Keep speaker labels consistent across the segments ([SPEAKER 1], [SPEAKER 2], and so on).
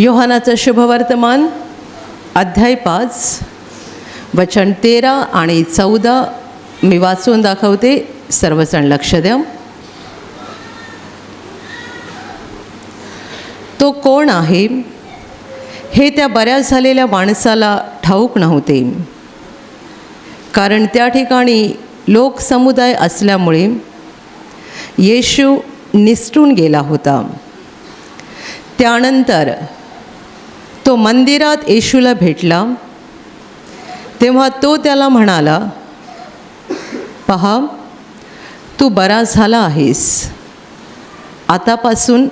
[SPEAKER 1] योहानाचं शुभवर्तमान अध्याय 5 वचन 13 आणि 14 मी वाचून दाखवते. सर्वजण लक्ष द्या. तो कोण आहे हे त्या बऱ्याच झालेल्या माणसाला ठाऊक नव्हते, कारण त्या ठिकाणी लोकसमुदाय असल्यामुळे येशू निसटून गेला होता. त्यानंतर तो मंदिरात येशूला भेटला, तेव्हा तो त्याला म्हणाला, पहा, तू बरा झाला आहेस. आतापासून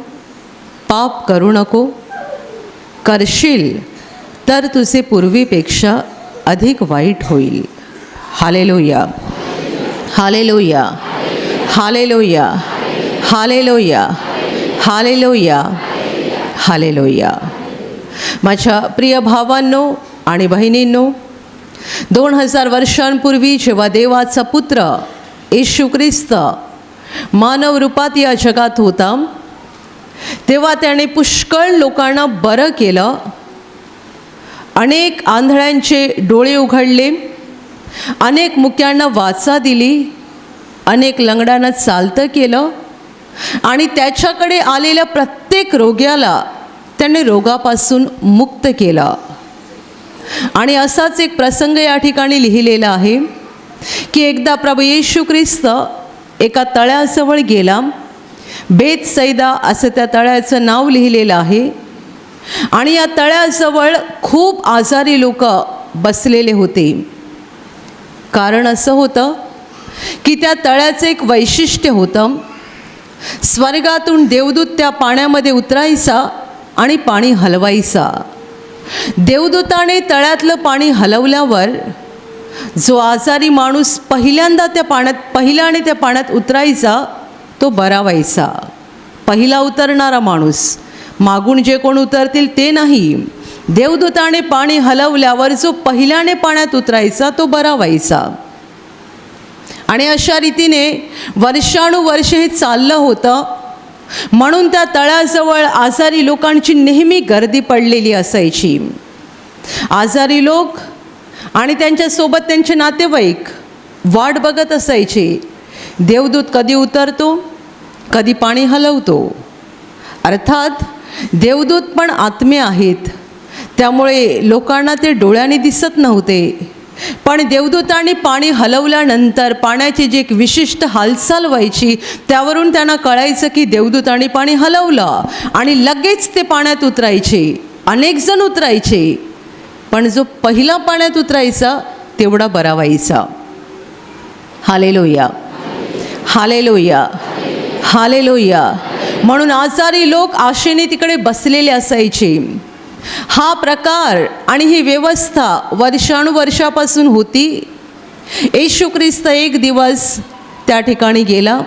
[SPEAKER 1] पाप करू नको. करशील तर तुझे पूर्वीपेक्षा अधिक वाईट होईल. Hallelujah, hallelujah, hallelujah, hallelujah, hallelujah, hallelujah. माझ्या प्रिय भावांनो आणि बहिणींनो, 2000 वर्षांपूर्वी जेव्हा देवाचा पुत्र येशू ख्रिस्त मानव रूपात या जगात होता, तेव्हा त्याने पुष्कळ लोकांना बरं केलं. अनेक आंधळ्यांचे डोळे उघडले, अनेक मुक्यांना वाचा दिली, अनेक लंगड्यांना चालतं केलं आणि त्याच्याकडे आलेल्या प्रत्येक रोग्याला त्याने रोगापासून मुक्त केला. आणि असाच एक प्रसंग या ठिकाणी लिहिलेला आहे की एकदा प्रभू येशू ख्रिस्त एका तळ्याजवळ गेला. बेतसैदा असं त्या तळ्याचं नाव लिहिलेलं आहे. आणि या तळ्याजवळ खूप आजारी लोक बसलेले होते. कारण असं होतं की त्या तळ्याचं एक वैशिष्ट्य होतं. स्वर्गातून देवदूत त्या पाण्यामध्ये उतरायचा आणि पाणी हलवायचा. देवदूताने तळ्यातलं पाणी हलवल्यावर जो आजारी माणूस पहिल्याने त्या पाण्यात उतरायचा तो बरा व्हायचा. पहिला उतरणारा माणूस, मागून जे कोण उतरतील ते नाही. देवदूताने पाणी हलवल्यावर जो पहिल्याने पाण्यात उतरायचा तो बरा व्हायचा. आणि अशा रीतीने वर्षानुवर्षे हे चाललं होतं. म्हणून त्या तळ्याजवळ आजारी लोकांची नेहमी गर्दी पडलेली असायची. आजारी लोक आणि त्यांच्यासोबत त्यांचे नातेवाईक वाट बघत असायचे. देवदूत कधी उतरतो, कधी पाणी हलवतो. अर्थात देवदूत पण आत्मे आहेत, त्यामुळे लोकांना ते डोळ्याने दिसत नव्हते. पण देवदूतांनी पाणी हलवल्यानंतर पाण्याची जी एक विशिष्ट हालचाल व्हायची, त्यावरून त्यांना कळायचं की देवदूतांनी पाणी हलवलं आणि लगेच ते पाण्यात उतरायचे. अनेक जण उतरायचे, पण जो पहिला पाण्यात उतरायचा तेवढा बरा व्हायचा. Hallelujah, hallelujah, hallelujah. म्हणून आजारी लोक आशेने तिकडे बसलेले असायचे. हा प्रकार आणि ही व्यवस्था वर्षानुवर्षापासून होती. येशू ख्रिस्त एक दिवस त्या ठिकाणी गेला.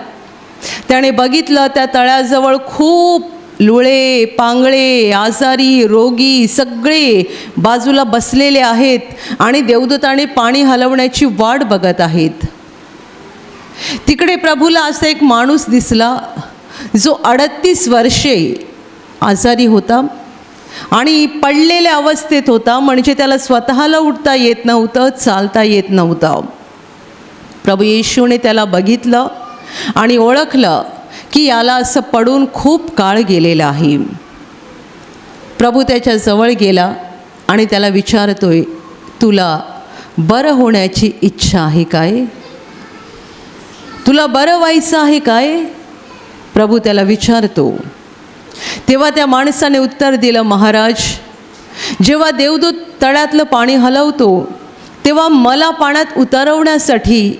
[SPEAKER 1] त्याने बघितलं त्या तळ्याजवळ खूप लुळे, पांगळे, आजारी, रोगी सगळे बाजूला बसलेले आहेत आणि देवदूताने पाणी हलवण्याची वाट बघत आहेत. तिकडे प्रभूला असा एक माणूस दिसला जो 38 वर्षे आजारी होता आणि पडलेल्या अवस्थेत होता. म्हणजे त्याला स्वतःला उठता येत नव्हतं, चालता येत नव्हतं. प्रभू येशूने त्याला बघितलं आणि ओळखलं की याला असं पडून खूप काळ गेलेला आहे. प्रभू त्याच्या जवळ गेला आणि त्याला विचारतोय, तुला बरं होण्याची इच्छा आहे काय? तुला बरं व्हायचं आहे काय? प्रभू त्याला विचारतो. तेव्हा त्या माणसाने उत्तर दिलं, महाराज, जेव्हा देवदूत तळ्यातलं पाणी हलवतो तेव्हा मला पाण्यात उतरवण्यासाठी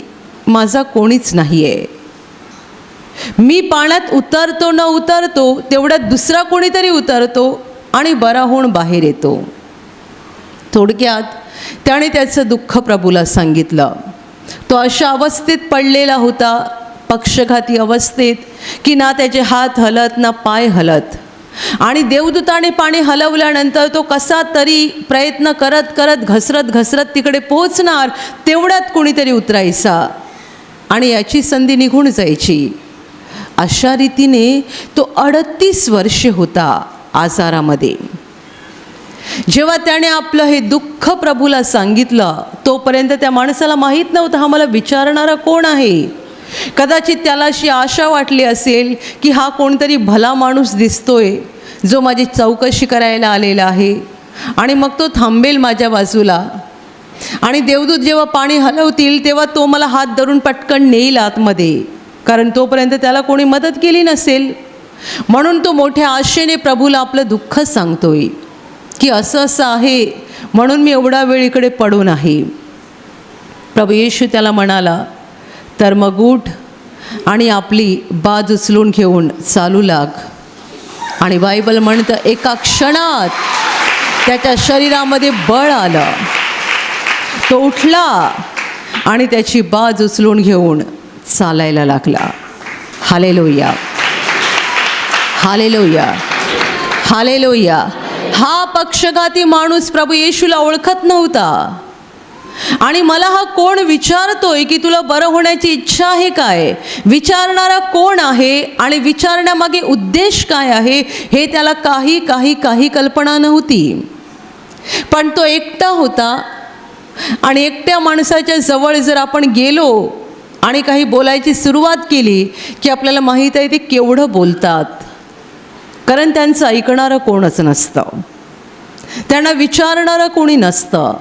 [SPEAKER 1] माझा कोणीच नाही आहे. मी पाण्यात उतरतो न उतरतो तेवढ्यात दुसरा कोणीतरी उतरतो आणि बरा होऊन बाहेर येतो. थोडक्यात त्याने त्याचं दुःख प्रभूला सांगितलं. तो अशा अवस्थेत पडलेला होता, पक्षघाती अवस्थेत, की ना त्याचे हात हलत ना पाय हलत. आणि देवदूताने पाणी हलवल्यानंतर तो कसा तरी प्रयत्न करत करत घसरत तिकडे पोहोचणार, तेवढ्यात कोणीतरी उतरायचा आणि याची संधी निघून जायची. अशा रीतीने तो 38 वर्षे होता आजारामध्ये. जेव्हा त्याने आपलं हे दुःख प्रभूला सांगितलं, तोपर्यंत त्या माणसाला माहीत नव्हतं हा मला विचारणारा कोण आहे. कदाचित त्याला अशी आशा वाटली असेल की हा कोणतरी भला माणूस दिसतोय जो माझी चौकशी करायला आलेला आहे आणि मग तो थांबेल माझ्या बाजूला आणि देवदूत जेव्हा पाणी हलवतील तेव्हा तो मला हात धरून पटकन नेईल आतमध्ये, कारण तोपर्यंत त्याला कोणी मदत केली नसेल. म्हणून तो मोठ्या आशेने प्रभूला आपलं दुःख सांगतोय की असं असं आहे म्हणून मी एवढा वेळ इकडे पडून आहे. प्रभू येशू त्याला म्हणाला, तर मग उठ आणि आपली बाज उचलून घेऊन चालू लाग. आणि बायबल म्हणतं एका क्षणात त्याच्या शरीरामध्ये बळ आलं. तो उठला आणि त्याची बाज उचलून घेऊन चालायला लागला. Hallelujah, hallelujah, hallelujah. हा पक्षघाती माणूस प्रभू येशूला ओळखत नव्हता आणि मला हा कोण विचारतोय की तुला बरं होण्याची इच्छा आहे काय, विचारणारा कोण आहे आणि विचारण्यामागे उद्देश काय आहे हे त्याला काही कल्पना नव्हती. पण तो एकटा होता आणि एकट्या माणसाच्या जवळ जर आपण गेलो आणि काही बोलायची सुरुवात केली की आपल्याला माहीत आहे ते केवढं बोलतात, कारण त्यांचं ऐकणारं कोणच नसतं, त्यांना विचारणारं कोणी नसतं.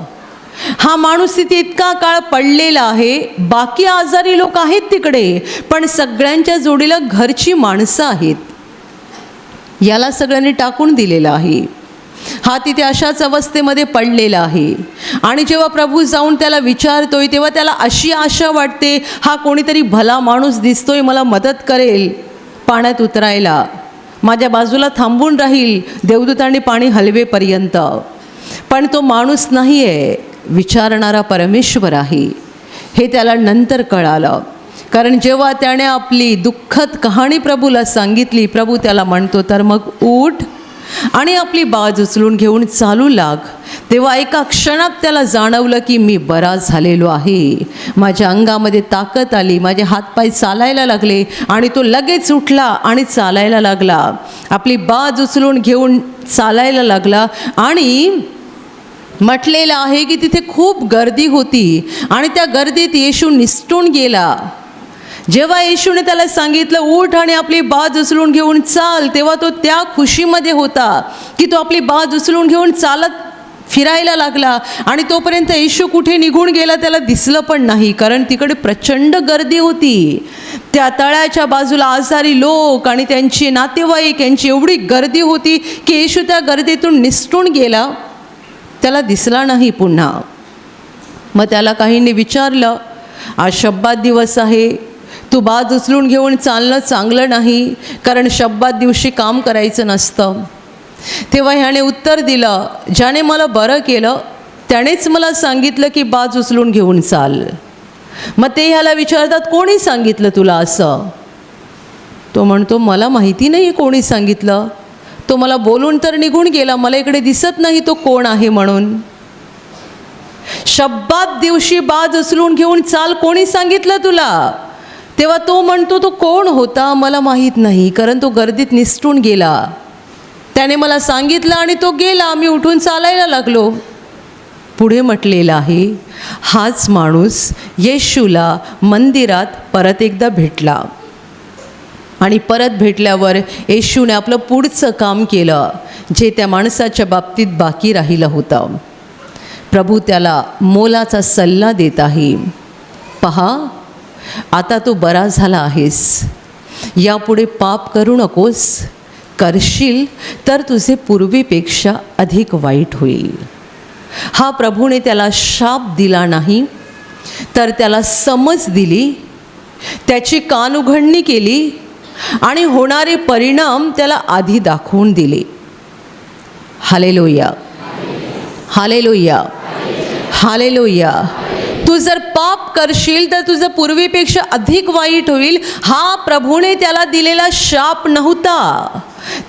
[SPEAKER 1] हा माणूस तिथे इतका काळ पडलेला आहे, बाकी आजारी लोक आहेत तिकडे, पण सगळ्यांच्या जोडीला घरची माणसं आहेत. याला सगळ्यांनी टाकून दिलेलं आहे. हा तिथे अशाच अवस्थेमध्ये पडलेला आहे आणि जेव्हा प्रभू जाऊन त्याला विचारतोय तेव्हा त्याला अशी आशा वाटते हा कोणीतरी भला माणूस दिसतोय, मला मदत करेल पाण्यात उतरायला, माझ्या बाजूला थांबून राहील देवदूतांनी पाणी हलवेपर्यंत. पण तो माणूस नाही आहे, विचारणारा परमेश्वर आहे हे त्याला नंतर कळालं. कारण जेव्हा त्याने आपली दुःखद कहाणी प्रभूला सांगितली, प्रभू त्याला म्हणतो तर मग उठ आणि आपली बाज उचलून घेऊन चालू लाग. तेव्हा एका क्षणात त्याला जाणवलं की मी बरा झालेलो आहे, माझ्या अंगामध्ये ताकद आली, माझे हातपाय चालायला लागले आणि तो लगेच उठला आणि चालायला लागला. आपली बाज उचलून घेऊन चालायला लागला आणि म्हटलेलं आहे की तिथे खूप गर्दी होती आणि त्या गर्दीत येशू निसटून गेला. जेव्हा येशूने त्याला सांगितलं उठ आणि आपली बाज उचलून घेऊन चाल, तेव्हा तो त्या खुशीमध्ये होता की तो आपली बाज उचलून घेऊन चालत फिरायला लागला आणि तोपर्यंत येशू कुठे निघून गेला त्याला दिसलं पण नाही, कारण तिकडे प्रचंड गर्दी होती. त्या तळ्याच्या बाजूला आजारी लोक आणि त्यांचे नातेवाईक यांची एवढी गर्दी होती की येशू त्या गर्दीतून निसटून गेला, त्याला दिसला नाही पुन्हा. मग त्याला काहींनी विचारलं, आज शब्बात दिवस आहे, तू बाज उचलून घेऊन चालणं चांगलं नाही, कारण शब्बात दिवशी काम करायचं नसतं. तेव्हा ह्याने उत्तर दिलं, ज्याने मला बरं केलं त्यानेच मला सांगितलं की बाज उचलून घेऊन चाल. मग ते ह्याला विचारतात कोणी सांगितलं तुला असं? तो म्हणतो मला माहिती नाही कोणी सांगितलं, तो मला बोलून तर निघून गेला, मला इकडे दिसत नाही तो कोण आहे म्हणून. शब्बात दिवशी बाज उचलून घेऊन चाल कोणी सांगितलं तुला? तेव्हा तो म्हणतो तो कोण होता मला माहीत नाही, कारण तो गर्दीत निसटून गेला, त्याने मला सांगितलं आणि तो गेला, मी उठून चालायला लागलो. पुढे म्हटलेलं आहे हाच माणूस येशूला मंदिरात परत एकदा भेटला आणि परत भेटल्यावर येशूने आपलं पुढचं काम केलं जे त्या माणसाच्या बाबतीत बाकी राहिलं होतं. प्रभू त्याला मोलाचा सल्ला देत आहे, पहा आता तू बरा झाला आहेस, यापुढे पाप करू नकोस, करशील तर तुझे पूर्वीपेक्षा अधिक वाईट होईल. हा प्रभूने त्याला शाप दिला नाही तर त्याला समज दिली, त्याची कानउघडणी केली आणि होणारे परिणाम त्याला आधी दाखवून दिले. Hallelujah, hallelujah, hallelujah. तू जर पाप करशील तर तुझं पूर्वीपेक्षा अधिक वाईट होईल. हा प्रभूने त्याला दिलेला शाप नव्हता,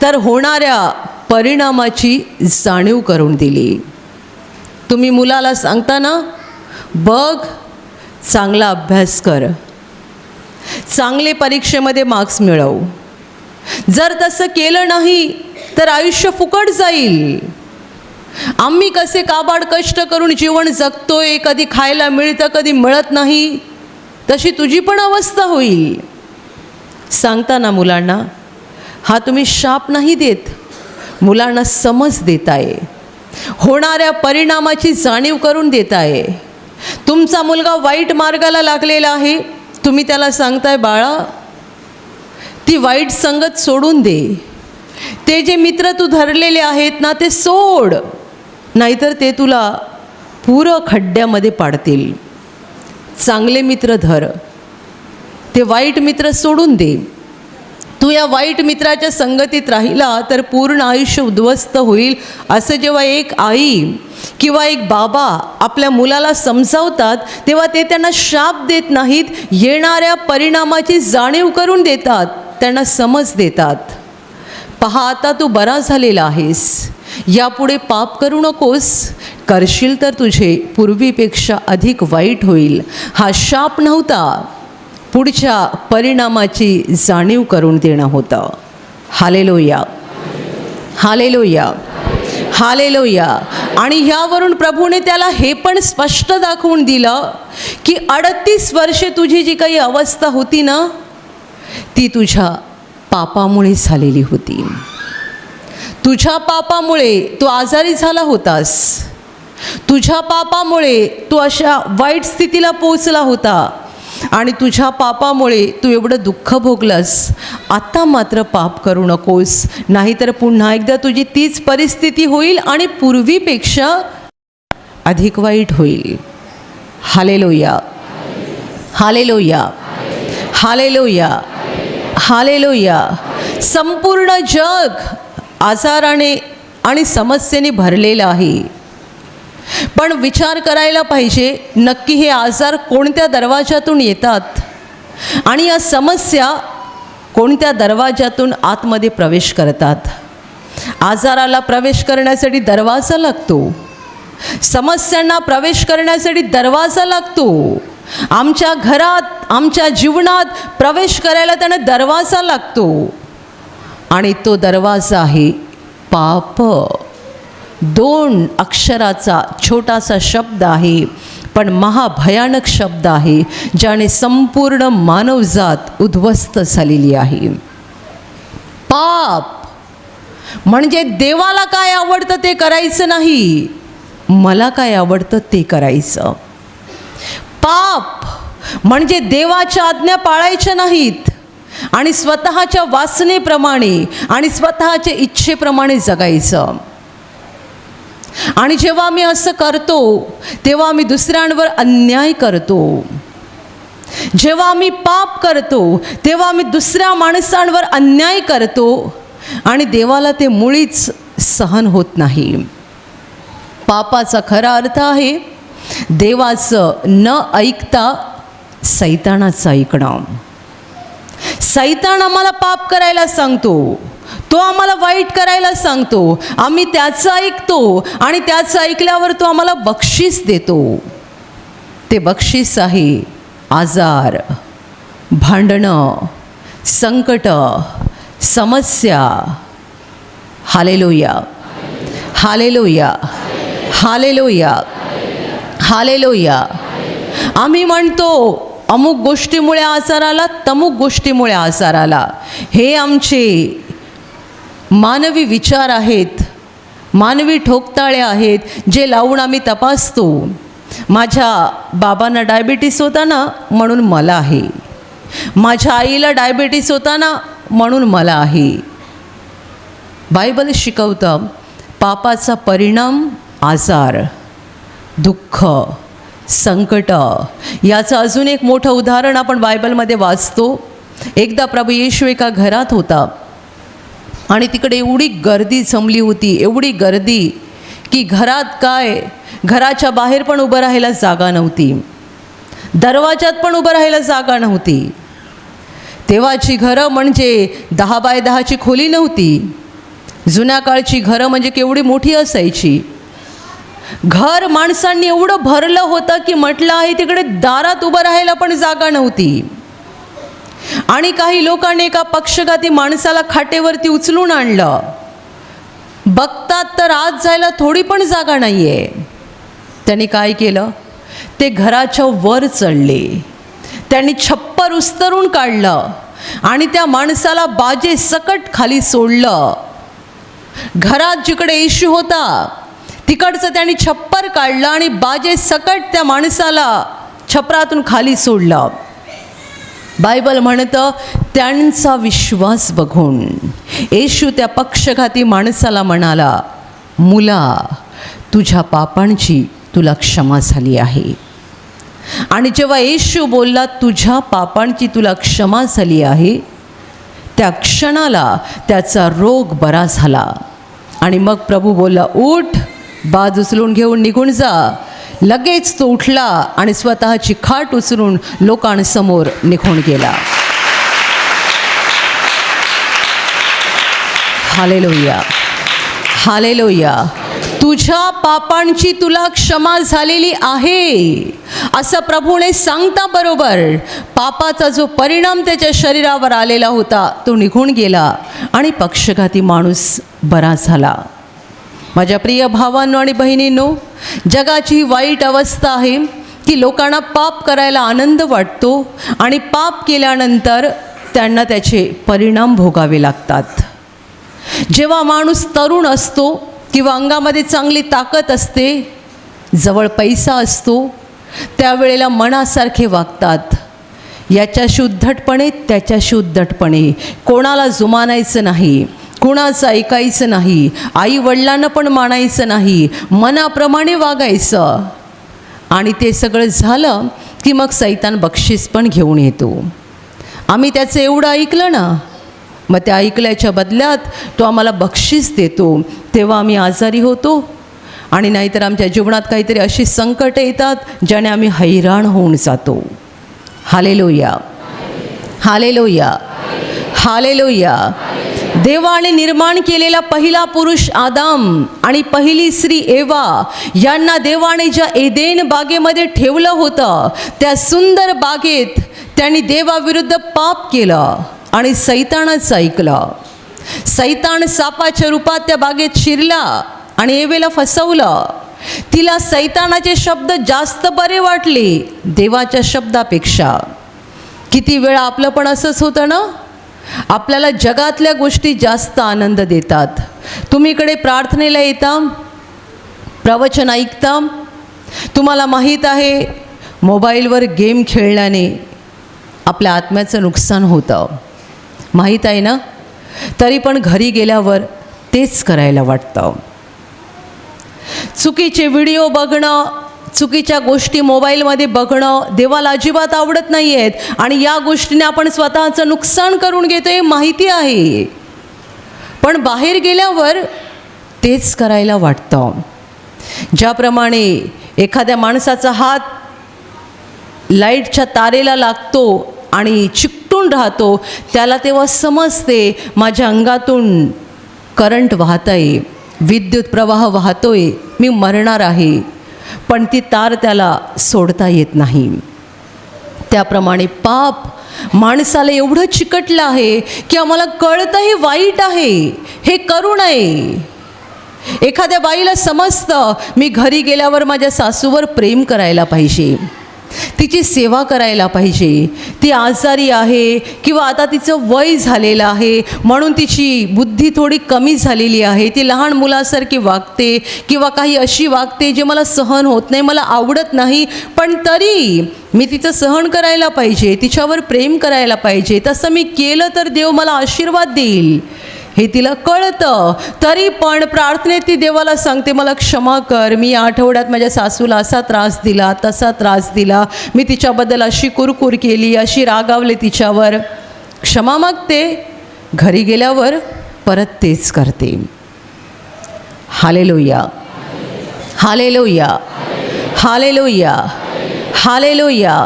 [SPEAKER 1] तर होणाऱ्या परिणामाची जाणीव करून दिली. तुम्ही मुलाला सांगता ना, बघ चांगला अभ्यास कर, चांगले परीक्षेमध्ये मार्क्स मिळव, जर तसं केलं नाही तर आयुष्य फुकट जाईल. आम्ही कसे काबाड कष्ट करून जीवन जगतोय, कधी खायला मिळतं कधी मिळत नाही, तशी तुझी पण अवस्था होईल. सांगताना मुलांना हा तुम्ही शाप नाही देत, मुलांना समज देताय, होणाऱ्या परिणामाची जाणीव करून देताय. तुमचा मुलगा वाईट मार्गाला लागलेला आहे, तुम्ही त्याला सांगताय बाळा ती वाईट संगत सोडून दे, ते जे मित्र तू धरलेले आहेत ना ते सोड, नाहीतर ते तुला पुरं खड्ड्यामध्ये पाडतील. चांगले मित्र धर, ते वाईट मित्र सोडून दे. तू या वाईट मित्राच्या संगतीत राहिला तर पूर्ण आयुष्य उद्ध्वस्त होईल. असं जेव्हा एक आई किंवा एक बाबा आपल्या मुलाला समजावतात तेव्हा ते त्यांना शाप देत नाहीत, येणाऱ्या परिणामाची जाणीव करून देतात, त्यांना समज देतात. पहा आता तू बरा झालेला आहेस, यापुढे पाप करू नकोस, करशील तर तुझे पूर्वीपेक्षा अधिक वाईट होईल. हा शाप नव्हता, पुढच्या परिणामाची जाणीव करून देणं होतं. Hallelujah, hallelujah, hallelujah. आणि ह्यावरून प्रभूने त्याला हे पण स्पष्ट दाखवून दिलं की 38 वर्षे तुझी जी काही अवस्था होती ना ती तुझ्या पापामुळे झालेली होती. तुझ्या पापामुळे तू आजारी झाला होतास, तुझ्या पापामुळे तू अशा वाईट स्थितीला पोहोचला होता आणि तुझ्या पापामुळे तू एवढं दुःख भोगलंस. आता मात्र पाप करू नकोस, नाहीतर पुन्हा एकदा तुझी तीच परिस्थिती होईल आणि पूर्वीपेक्षा अधिक वाईट होईल. Hallelujah, hallelujah, hallelujah, hallelujah. संपूर्ण जग आजाराने आणि समस्येने भरलेलं आहे, पण विचार करायला पाहिजे नक्की हे आजार कोणत्या दरवाजातून येतात आणि या समस्या कोणत्या दरवाजातून आतमध्ये प्रवेश करतात. आजाराला प्रवेश करण्यासाठी दरवाजा लागतो, समस्यांना प्रवेश करण्यासाठी दरवाजा लागतो. आमच्या घरात आमच्या जीवनात प्रवेश करायला त्यांना दरवाजा लागतो आणि तो दरवाजा आहे पाप. 2 अक्षराचा छोटासा शब्द आहे, पण महाभयानक शब्द आहे, ज्याने संपूर्ण मानवजात उद्ध्वस्त झालेली आहे. पाप म्हणजे देवाला काय आवडतं ते करायचं नाही, मला काय आवडतं ते करायचं. पाप म्हणजे देवाच्या आज्ञा पाळायच्या नाहीत आणि स्वतःच्या वासनेप्रमाणे आणि स्वतःच्या इच्छेप्रमाणे जगायचं. आणि जेव्हा मी असं करतो तेव्हा मी दुसऱ्यांवर अन्याय करतो. जेव्हा मी पाप करतो तेव्हा मी दुसऱ्या माणसांवर अन्याय करतो आणि देवाला ते मुळीच सहन होत नाही. पापाचा खरा अर्थ आहे देवाचं न ऐकता सैतानाचं ऐकणं. सैतान आम्हाला पाप करायला सांगतो, तो आम्हाला वाईट करायला सांगतो, आम्ही त्याचं ऐकतो आणि त्याचं ऐकल्यावर तो आम्हाला बक्षीस देतो. ते बक्षीस आहे आजार, भांडणं, संकट, समस्या. Hallelujah, hallelujah, hallelujah, hallelujah. आम्ही म्हणतो अमुक गोष्टीमुळे आजार आला, तमुक गोष्टीमुळे आजार आला. हे आमचे मानवी विचार आहेत, मानवी ठोकताळे आहेत, जे लावून आम्ही तपासतो. माझ्या बाबांना डायबिटीस होता ना म्हणून मला आहे, माझ्या आईला डायबिटीस होता ना म्हणून मला आहे. बायबल शिकवतं पापाचा परिणाम आजार, दुःख, संकट. याचं अजून एक मोठं उदाहरण आपण बायबलमध्ये वाचतो. एकदा प्रभू येशू एका घरात होता आणि तिकडे एवढी गर्दी जमली होती, एवढी गर्दी की घरात काय, घराच्या बाहेर पण उभं राहायला जागा नव्हती, दरवाजात पण उभं राहायला जागा नव्हती. तेव्हाची घरं म्हणजे 10 बाय 10ची खोली नव्हती. जुन्या काळची घरं म्हणजे केवढी मोठी असायची. घर माणसांनी एवढं भरलं होतं की म्हटलं आहे तिकडे दारात उभं राहायला पण जागा नव्हती. आणि काही लोकांनी एका पक्षघाती माणसाला खाटेवरती उचलून आणलं बघतात तर आत जायला थोडी पण जागा नाही आहे. त्यांनी काय केलं, ते घराच्या वर चढले, त्यांनी छप्पर उस्तरून काढलं आणि त्या माणसाला बाजे सकट खाली सोडलं. घरात जिकडे येशू होता तिकडचं त्यांनी छप्पर काढलं आणि बाजे सकट त्या माणसाला छपरातून खाली सोडलं. बायबल म्हणतं, त्यांचा विश्वास बघून येशू त्या पक्षघाती माणसाला म्हणाला, मुला, तुझ्या पापांची तुला क्षमा झाली आहे. आणि जेव्हा येशू बोलला, तुझ्या पापांची तुला क्षमा झाली आहे, त्या क्षणाला त्याचा रोग बरा झाला. आणि मग प्रभू बोलला, उठ, बाज उचलून घेऊन निघून जा. लगेच तो उठला आणि स्वतःची खाट उचलून लोकांसमोर निघून गेला. Hallelujah, hallelujah. तुझ्या पापांची तुला क्षमा झालेली आहे असं प्रभूने सांगता बरोबर पापाचा जो परिणाम त्याच्या शरीरावर आलेला होता तो निघून गेला आणि पक्षघाती माणूस बरा झाला. माझ्या प्रिय भावांनो आणि बहिणींनो, जगाची ही वाईट अवस्था आहे की लोकांना पाप करायला आनंद वाटतो आणि पाप केल्यानंतर त्यांना त्याचे परिणाम भोगावे लागतात. जेव्हा माणूस तरुण असतो किंवा अंगामध्ये चांगली ताकद असते, जवळ पैसा असतो, त्यावेळेला मनासारखे वागतात. याच्याशी उद्धटपणे त्याच्याशी उद्धटपणे, कोणाला जुमानायचं नाही, कुणाचं ऐकायचं नाही, आई वडिलांना पण मानायचं नाही, मनाप्रमाणे वागायचं. आणि ते सगळं झालं की मग सैतान बक्षीस पण घेऊन येतो. आम्ही त्याचं एवढं ऐकलं ना, मग त्या ऐकल्याच्या बदल्यात तो आम्हाला बक्षीस देतो. तेव्हा आम्ही आजारी होतो आणि नाहीतर आमच्या जीवनात काहीतरी अशी संकट येतात ज्याने आम्ही हैराण होऊन जातो. Hallelujah, hallelujah, hallelujah. देवाने निर्माण केलेला पहिला पुरुष आदाम आणि पहिली स्त्री एवा यांना देवाने ज्या एदेन बागेमध्ये ठेवलं होतं, त्या सुंदर बागेत त्यांनी देवाविरुद्ध पाप केलं आणि सैतानाचं ऐकलं. सैतान सापाच्या रूपात त्या बागेत शिरला आणि एवेला फसवलं. तिला सैतानाचे शब्द जास्त बरे वाटले देवाच्या शब्दापेक्षा. किती वेळा आपलं पण असंच होतं ना, आपल्याला जगातल्या गोष्टी जास्त आनंद देतात. तुम्ही इकडे प्रार्थनेला येता, प्रवचन ऐकता, तुम्हाला माहीत आहे मोबाईलवर गेम खेळल्याने आपल्या आत्म्याचं नुकसान होतं, माहीत आहे ना, तरी पण घरी गेल्यावर तेच करायला वाटतं. चुकीचे व्हिडिओ बघणं, चुकीच्या गोष्टी मोबाईलमध्ये बघणं देवाला अजिबात आवडत नाही आहेत आणि या गोष्टीने आपण स्वतःचं नुकसान करून घेतो हे माहिती आहे. पण बाहेर गेल्यावर तेच करायला वाटतं. ज्याप्रमाणे एखाद्या माणसाचा हात लाईटच्या तारेला लागतो आणि चिकटून राहतो, त्याला तेव्हा समजते माझ्या अंगातून करंट वाहत आहे, विद्युत प्रवाह वाहतोय, मी मरणार आहे, पण ती तार त्याला सोडता येत नाही. त्याप्रमाणे पाप माणसाला एवढं चिकटलं आहे की आम्हाला कळतं हे वाईट आहे, हे करू नये. एखाद्या बाईला समजतं मी घरी गेल्यावर माझ्या सासूवर प्रेम करायला पाहिजे, तिची सेवा करायला पाहिजे, ती आजारी आहे किंवा आता तिचं वय झालेलं आहे म्हणून तिची बुद्धी थोडी कमी झालेली आहे, ती लहान मुलासारखी वागते किंवा काही अशी वागते जे मला सहन होत नाही, मला आवडत नाही, पण तरी मी तिचं सहन करायला पाहिजे, तिच्यावर प्रेम करायला पाहिजे. तसं मी केलं तर देव मला आशीर्वाद देईल हे तिला कळतं. तरी पण प्रार्थनेत ती देवाला सांगते मला क्षमा कर, मी या आठवड्यात माझ्या सासूला असा त्रास दिला, तसा त्रास दिला, मी तिच्याबद्दल अशी कुरकुर केली, अशी रागावले तिच्यावर, क्षमा मागते. घरी गेल्यावर परत तेच करते. Hallelujah, hallelujah, hallelujah, hallelujah.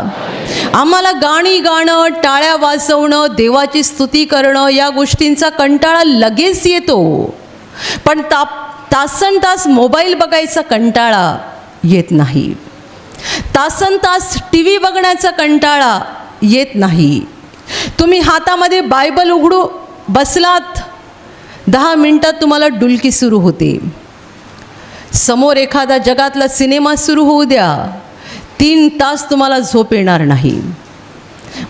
[SPEAKER 1] आम्हाला गाणी गाणं, टाळ्या वाजवणं, देवाची स्तुती करणं या गोष्टींचा कंटाळा लगेच येतो, पण तासन तास मोबाईल बघायचा कंटाळा येत नाही, तासन तास टी व्ही बघण्याचा कंटाळा येत नाही. तुम्ही हातामध्ये बायबल उघडू बसलात 10 मिनिटात तुम्हाला डुलकी सुरू होते. समोर एखादा जगातला सिनेमा सुरू होऊ द्या, 3 तास तुम्हाला झोप येणार नाही.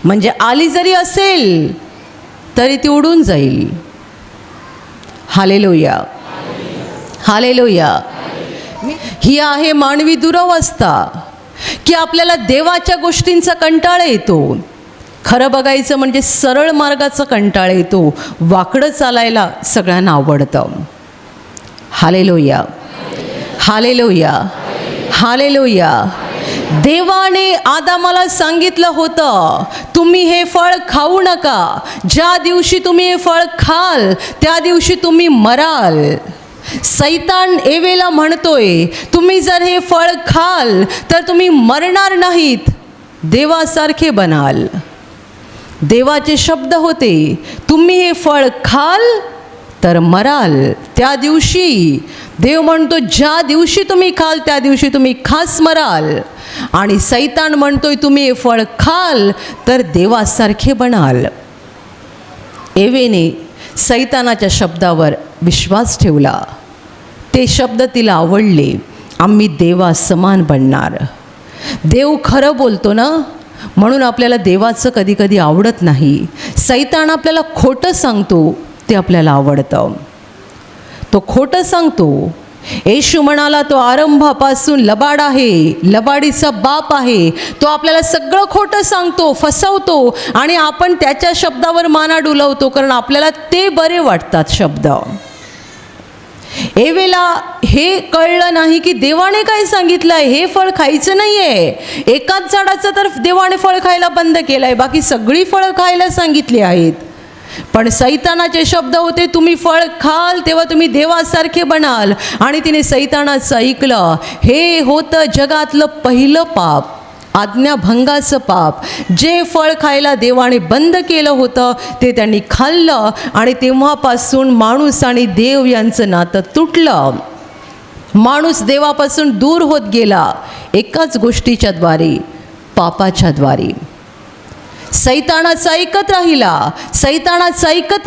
[SPEAKER 1] म्हणजे आली जरी असेल तरी ती उडून जाईल. Hallelujah, hallelujah. ही आहे मानवी दुरवस्था की आपल्याला देवाच्या गोष्टींचा कंटाळा येतो. खरं बघायचं म्हणजे सरळ मार्गाचा कंटाळा येतो. वाकडं चालायला सगळ्यांना आवडतं. Hallelujah, hallelujah, hallelujah. देवाने आदामाला सांगितलं होतं, तुम्ही हे फळ खाऊ नका. ज्या दिवशी तुम्ही हे फळ खाल त्या दिवशी तुम्ही मराल. सैतान एवेला म्हणतोय, तुम्ही जर हे फळ खाल तर तुम्ही मरणार नाहीत, देवासारखे बनाल. देवाचे शब्द होते, तुम्ही हे फळ खाल तर मराल. त्या दिवशी देव म्हणतो, ज्या दिवशी तुम्ही खाल त्या दिवशी तुम्ही खास मराल. आणि सैतान म्हणतोय, तुम्ही हे फळ खाल तर देवासारखे बनाल. एवेने सैतानाच्या शब्दावर विश्वास ठेवला. ते शब्द तिला आवडले. आम्ही देवा समान बनणार. देव खरं बोलतो ना, म्हणून आपल्याला देवाचं कधी कधी आवडत नाही. सैतान आपल्याला खोटं सांगतो, ते आपल्याला आवडतं. तो खोटं सांगतो. येशू म्हणाला, तो आरंभापासून लबाड आहे, लबाडीचा बाप आहे. तो आपल्याला सगळं खोटं सांगतो, फसवतो आणि आपण त्याच्या शब्दावर माना डुलवतो, कारण आपल्याला ते बरे वाटतात शब्द. एवेला हे कळलं नाही की देवाने काय सांगितलं आहे, हे फळ खायचं नाही आहे. एकाच झाडाचं तर देवाने फळ खायला बंद केलं आहे, बाकी सगळी फळं खायला सांगितली आहेत. पण सैतानाचे शब्द होते, तुम्ही फळ खाल तेव्हा तुम्ही देवासारखे बनाल. आणि तिने सैतानाचं ऐकलं. हे होतं जगातलं पहिलं पाप, आज्ञाभंगाचं पाप. जे फळ खायला देवाने बंद केलं होतं ते त्यांनी खाल्लं आणि तेव्हापासून माणूस आणि देव यांचं नातं तुटलं. माणूस देवापासून दूर होत गेला एकाच गोष्टीच्या द्वारे, पापाच्या द्वारे. सैतानाचं ऐकत राहिला, सैतानाचं ऐकत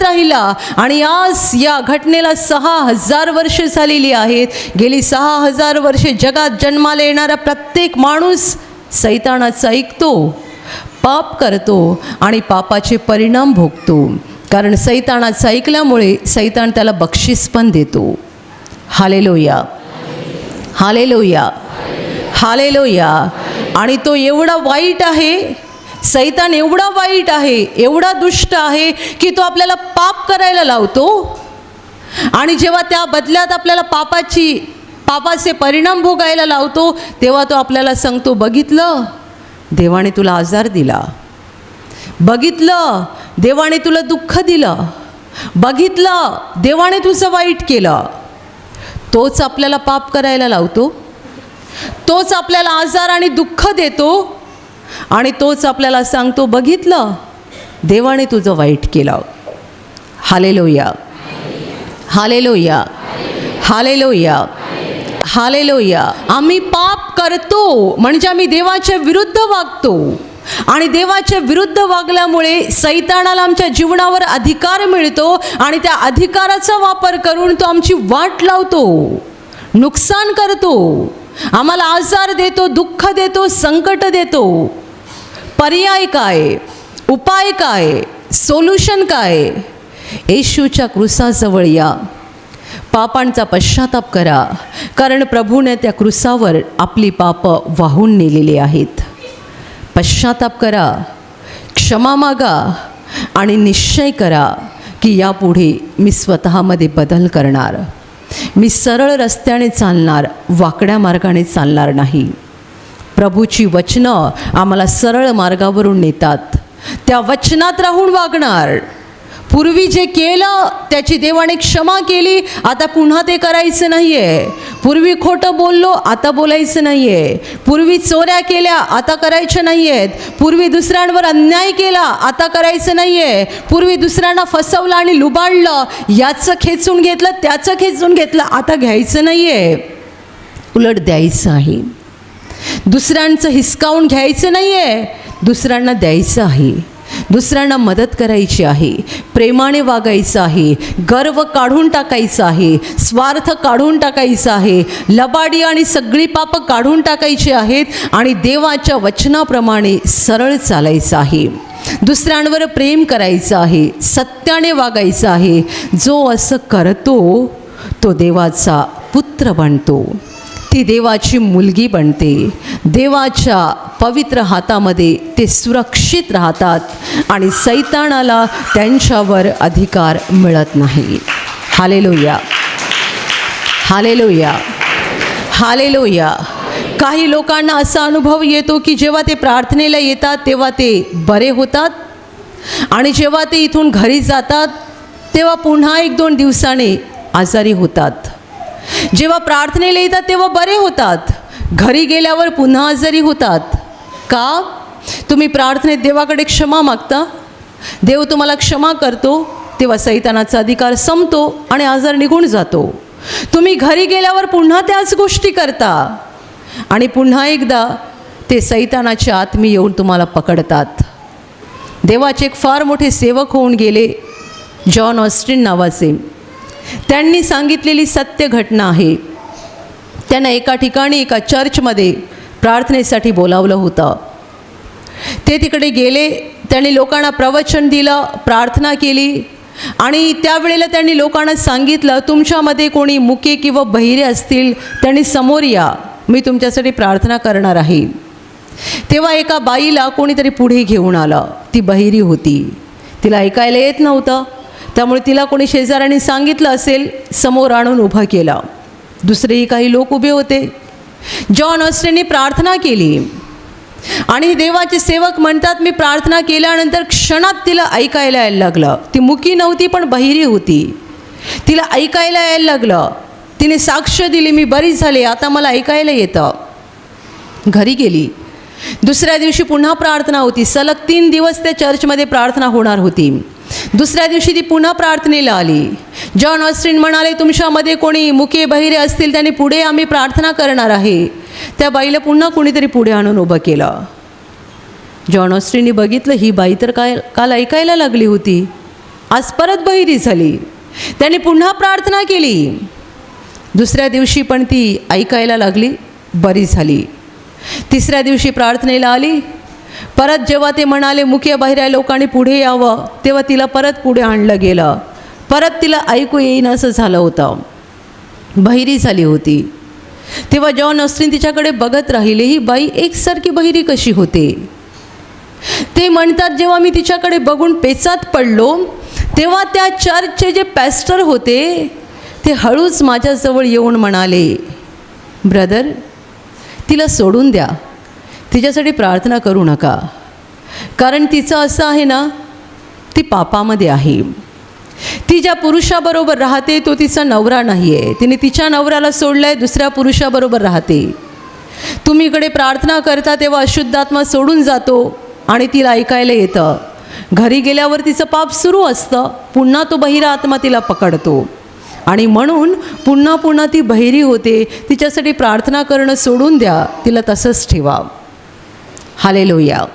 [SPEAKER 1] राहिला आणि आज या घटनेला 6000 वर्ष झालेली आहेत. गेली 6000 वर्षे जगात जन्माला येणारा प्रत्येक माणूस सैतानाचं ऐकतो, पाप करतो आणि पापाचे परिणाम भोगतो. कारण सैतानाचं ऐकल्यामुळे सैतान त्याला बक्षीस पण देतो. Hallelujah, hallelujah, hallelujah. आणि तो एवढा वाईट आहे, सैतान एवढा वाईट आहे, एवढा दुष्ट आहे की तो आपल्याला पाप करायला लावतो. आणि जेव्हा त्या बदल्यात आपल्याला पापाचे परिणाम भोगायला लावतो, तेव्हा तो आपल्याला सांगतो, बघितलं देवाने तुला आजार दिला, बघितलं देवाने तुला दुःख दिलं, बघितलं देवाने तुझं वाईट केलं. तोच आपल्याला पाप करायला लावतो, तोच आपल्याला आजार आणि दुःख देतो आणि तोच आपल्याला सांगतो, बघितलं देवाने तुझं वाईट केलं. Hallelujah, hallelujah, hallelujah, hallelujah. आम्ही पाप करतो म्हणजे आम्ही देवाच्या विरुद्ध वागतो आणि देवाच्या विरुद्ध वागल्यामुळे सैतानाला आमच्या जीवनावर अधिकार मिळतो आणि त्या अधिकाराचा वापर करून तो आमची वाट लावतो, नुकसान करतो, आम्हाला आजार देतो, दुःख देतो, संकट देतो. पर्याय काय, उपाय काय, सोल्युशन काय? येशूच्या क्रुसाजवळ या, पापांचा पश्चाताप करा, कारण प्रभूने त्या क्रुसावर आपली पापं वाहून नेलेली आहेत. पश्चाताप करा, क्षमा मागा आणि निश्चय करा की यापुढे मी स्वतःमध्ये बदल करणार. मी सरळ रस्त्याने चालणार, वाकड्या मार्गाने चालणार नाही. प्रभूची वचनं आम्हाला सरळ मार्गावरून नेतात. त्या वचनात राहून वागणार. पूर्वी जे केलं त्याची देवाने क्षमा केली, आता पुन्हा ते करायचं नाही आहे. पूर्वी खोटं बोललो, आता बोलायचं नाही आहे. पूर्वी चोऱ्या केल्या, आता करायच्या नाही आहेत. पूर्वी दुसऱ्यांवर अन्याय केला, आता करायचं नाही आहे. पूर्वी दुसऱ्यांना फसवलं आणि लुबाडलं, याचं खेचून घेतलं, त्याचं खेचून घेतलं, आता घ्यायचं नाही आहे, उलट द्यायचं आहे. दुसऱ्यांचं हिसकावून घ्यायचं नाही आहे, दुसऱ्यांना द्यायचं आहे. दुसऱ्यांना मदत करायची आहे, प्रेमाने वागायचं आहे, गर्व काढून टाकायचा आहे, स्वार्थ काढून टाकायचा आहे, लबाडी आणि सगळी पापं काढून टाकायची आहेत आणि देवाच्या वचनाप्रमाणे सरळ चालायचं आहे. दुसऱ्यांवर प्रेम करायचं आहे, सत्याने वागायचं आहे. जो असं करतो तो देवाचा पुत्र बनतो, ती देवाची मुलगी बनते. देवाच्या पवित्र हातामध्ये ते सुरक्षित राहतात आणि सैतानाला त्यांच्यावर अधिकार मिळत नाही. Hallelujah, hallelujah, hallelujah. काही लोकांना असा अनुभव येतो की जेव्हा ते प्रार्थनेला येतात तेव्हा ते बरे होतात आणि जेव्हा ते इथून घरी जातात तेव्हा पुन्हा 1-2 दिवसाने आजारी होतात. जेव्हा प्रार्थनेला येतात तेव्हा बरे होतात, घरी गेल्यावर पुन्हा आजारी होतात. का? तुम्ही प्रार्थनेत देवाकडे क्षमा मागता, देव तुम्हाला क्षमा करतो, तेव्हा सैतानाचा अधिकार संपतो आणि आजार निघून जातो. तुम्ही घरी गेल्यावर पुन्हा त्याच गोष्टी करता आणि पुन्हा एकदा ते सैतानाचे आत्मे येऊन तुम्हाला पकडतात. देवाचे एक फार मोठे सेवक होऊन गेले, जॉन ऑस्टिन नावाचे. त्यांनी सांगितलेली सत्य घटना आहे. त्यांना एका ठिकाणी एका चर्चमध्ये प्रार्थनेसाठी बोलावलं होतं. ते तिकडे गेले, त्यांनी लोकांना प्रवचन दिलं, प्रार्थना केली आणि त्यावेळेला त्यांनी लोकांना सांगितलं, तुमच्यामध्ये कोणी मुके किंवा बहिरे असतील त्यांनी समोर या, मी तुमच्यासाठी प्रार्थना करणार आहे. तेव्हा एका बाईला कोणीतरी पुढे घेऊन आलं. ती बहिरी होती, तिला ऐकायला येत नव्हतं, त्यामुळे तिला कोणी शेजाऱ्यांनी सांगितलं असेल, समोर आणून उभं केलं. दुसरेही काही लोक उभे होते. जॉन ऑस्टिनने प्रार्थना केली आणि देवाचे सेवक म्हणतात, मी प्रार्थना केल्यानंतर क्षणात तिला ऐकायला यायला लागलं. ती मुकी नव्हती पण बहिरी होती, तिला ऐकायला यायला लागलं. तिने साक्ष दिली, मी बरी झाले, आता मला ऐकायला येतं. घरी गेली. दुसऱ्या दिवशी पुन्हा प्रार्थना होती. सलग 3 दिवस त्या चर्चमध्ये प्रार्थना होणार होती. दुसऱ्या दिवशी ती पुन्हा प्रार्थनेला आली. जॉन ऑस्टिन म्हणाले, तुमच्यामध्ये कोणी मुके बहिरे असतील त्यांनी पुढे, आम्ही प्रार्थना करणार आहे. त्या बाईला पुन्हा कोणीतरी पुढे आणून उभं केलं. जॉन ऑस्टिनने बघितलं, ही बाई तर काल ऐकायला लागली होती, आज परत बहिरी झाली. त्यांनी पुन्हा प्रार्थना केली. दुसऱ्या दिवशी पण ती ऐकायला लागली, बरी झाली. तिसऱ्या दिवशी प्रार्थनेला आली. परत जेव्हा ते म्हणाले मुख्य बहिऱ्या लोकांनी पुढे यावं, तेव्हा तिला परत पुढे आणलं गेलं. परत तिला ऐकू येईन असं झालं होतं, बहिरी झाली होती. तेव्हा जॉन ऑस्टिन तिच्याकडे बघत राहिले, ही बाई एकसारखी बहिरी कशी होते. ते म्हणतात, जेव्हा मी तिच्याकडे बघून पेचात पडलो तेव्हा त्या चर्चचे जे पॅस्टर होते ते हळूच माझ्याजवळ येऊन म्हणाले, ब्रदर, तिला सोडून द्या, तिच्यासाठी प्रार्थना करू नका, कारण तिचं असं आहे ना, ती पापामध्ये आहे. ती ज्या पुरुषाबरोबर राहते तो तिचा नवरा नाही आहे, तिने तिच्या नवऱ्याला सोडलं आहे, दुसऱ्या पुरुषाबरोबर राहते. तुम्ही इकडे प्रार्थना करता तेव्हा अशुद्ध आत्मा सोडून जातो आणि तिला ऐकायला येतं. घरी गेल्यावर तिचं पाप सुरू असतं, पुन्हा तो बहिरा आत्मा तिला पकडतो आणि म्हणून पुन्हा पुन्हा ती बहिरी होते. तिच्यासाठी प्रार्थना करणं सोडून द्या, तिला तसंच ठेवा. Hallelujah,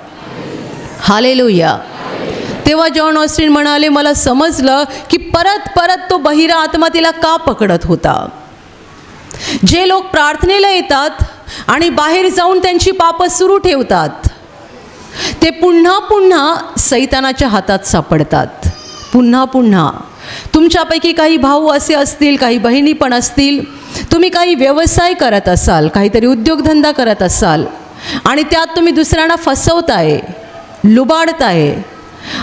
[SPEAKER 1] hallelujah. तेव्हा जॉन ऑस्टिन म्हणाले, मला समजलं की परत परत तो बहिरा आत्मा तिला का पकडत होता. जे लोक प्रार्थनेला येतात आणि बाहेर जाऊन त्यांची पापं सुरू ठेवतात ते पुन्हा पुन्हा सैतानाच्या हातात सापडतात. पुन्हा पुन्हा तुमच्यापैकी काही भाऊ असे असतील, काही बहिणी पण असतील, तुम्ही काही व्यवसाय करत असाल, काहीतरी उद्योगधंदा करत असाल आणि त्यात तुम्ही दुसऱ्यांना फसवताय, लुबाडताय.